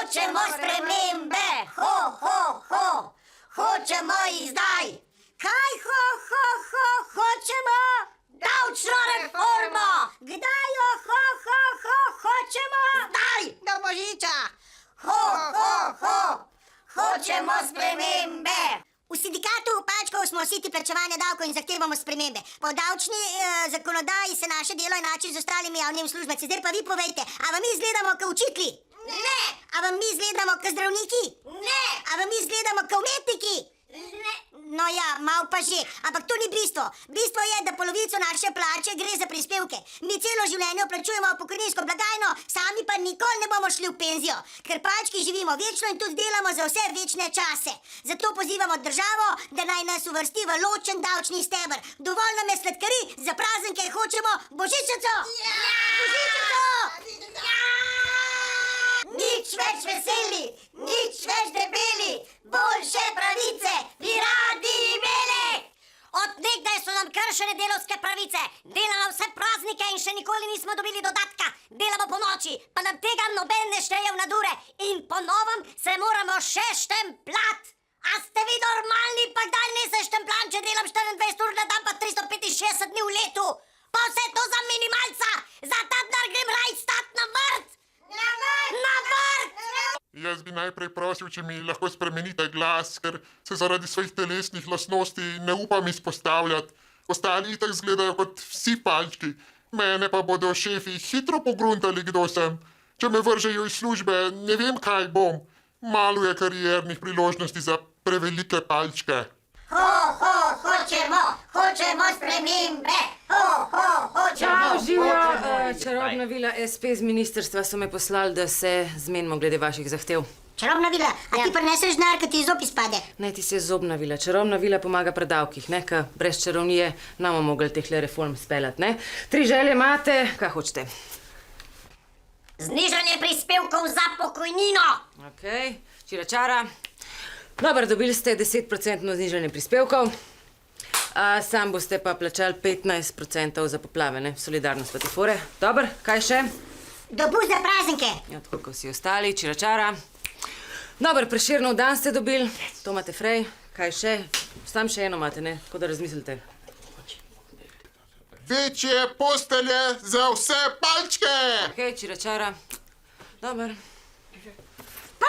Hočemo spremembe, ho, ho, ho, hočemo jih zdaj. Kaj ho, ho, ho, hočemo? Davčno reformo. Kdaj jo ho, ho, ho, hočemo? Zdaj. Do božiča. Ho, ho, ho, hočemo spremembe. V sindikatu Palčkov smo vsi ti plačevanja davkov in zahtevamo spremembe. Po davčni zakonodaji se naše delo enači z ostalimi javnimi uslužbenci. Zdaj pa vi povejte, a vam mi izgledamo kot učitelji? Ne. A vam mi izgledamo kot zdravniki? Ne. A vam mi izgledamo kot umetniki? Ne. No ja, mal pa že, ampak to ni bistvo. Bistvo je, da polovico naše plače gre za prispevke. Mi celo življenje plačujemo pokojninsko blagajno, sami pa nikoli ne bomo šli v penzijo, ker palčki živimo večno in tudi delamo za vse večne čase. Zato pozivamo državo, da naj nas uvrsti v ločen davčni steber. Dovolj nam je sladkari, za praznike hočemo božičnico! Božičnico! Nič več veseli, nič več debeli, boljše pravice bi radi imeli. Od nekdaj so nam kršene delovske pravice, delamo vse praznike in še nikoli nismo dobili dodatka. Delamo po noči, pa nam tega noben ne šteje v nadure in po novem se moramo še štemplat. A ste vi normalni, pa kdaj ne se štemplam, če delam 24 ur na dan pa 365 dni v letu? Pa vse to za minimalca, za ta denar grem raj stat na vrt. Na vrt! Jaz bi najprej prosil, če mi lahko spremenite glas, ker se zaradi svojih telesnih lastnosti ne upam izpostavljati. Ostali itak izgledajo kot vsi palčki. Mene pa bodo šefi hitro pogruntali, kdo sem. Če me vržejo iz službe, ne vem, kaj bom. Malo je kariernih priložnosti za prevelike palčke. Ho, ho, hočemo spremembe. Ho, ho, hočemo. Živijo, čarobna vila SP z ministrstva so me poslali, da se zmenimo glede vaših zahtev. Čarobna vila, a ti prineseš denar, kad ti zob izpade? Ne, ti se zobna vila. Čarobna vila pomaga pri davkih, ne, ka brez čarovnije namo mogli tehle reform speljati, ne. 3 želje imate, kaj hočete? Znižanje prispevkov za pokojnino. Okej, čiračara. Dobar, dobili ste 10% znižanje prispevkov. Sam boste pa plačali 15% za poplave, ne? Solidarnost pa te fore. Dobar, kaj še? Dopust za praznike. Ja, tako kot vsi ostali, čiračara. Dobar, Prešernov dan ste dobili. To imate frej. Kaj še? Sam še eno imate, ne? Tako da razmislite. Večje postelje za vse palčke! Okej, čiračara. Dobar. Pa